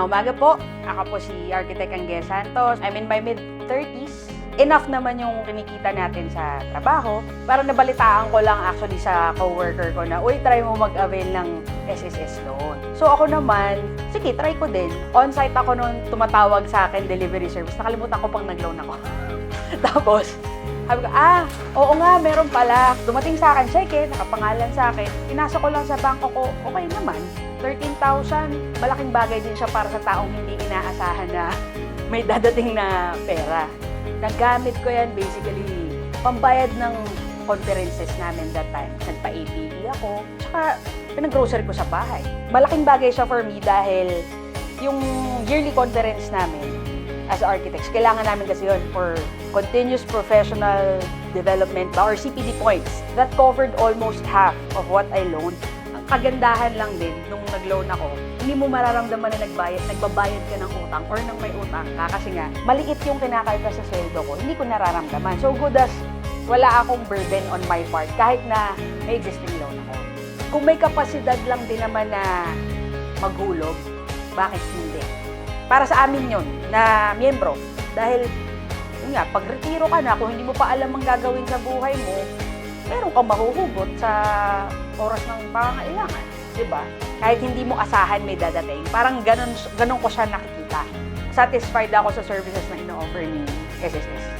Magandang umaga po. Ako po si Architect Angge Santos. I'm in my mid-30s. Enough naman yung kinikita natin sa trabaho. Para nabalitaan ko lang actually sa coworker ko na, uy, try mo mag-avail ng SSS loan. So ako naman, sige, try ko din. On-site ako noon, tumatawag sa akin, delivery service. Nakalimutan ko pang nag-loan ako. Tapos, sabi ko, oo nga, meron pala. Dumating sa akin, cheque, nakapangalan sa akin. Pinasok ko lang sa bangko ko, okay naman. 13,000, malaking bagay din siya para sa taong hindi inaasahan na may dadating na pera. Nagamit ko yan basically, pambayad ng conferences namin that time. Nagpa-APE ako, tsaka pinag-grocery ko sa bahay. Malaking bagay siya for me dahil yung yearly conference namin as architects, kailangan namin kasi yun for continuous professional development or CPD points. That covered almost half of what I loaned. Ang kagandahan lang din nung nag-loan ako, hindi mo mararamdaman na nagbabayad ka ng utang or ng may utang ka kasi nga, maliit yung kinakalta sa sweldo ko, hindi ko nararamdaman. So good as wala akong burden on my part kahit na may existing loan ako. Kung may kapasidad lang din naman na maghulog, bakit hindi? Para sa amin yun, na miyembro. Dahil, yun nga, pag retiro ka na, kung hindi mo pa alam ang gagawin sa buhay mo, meron kang mahuhugot sa oras ng pangangailangan. Diba? Kahit hindi mo asahan may dadating. Parang ganun ko siya nakikita. Satisfied ako sa services na ino-offer ni SSS.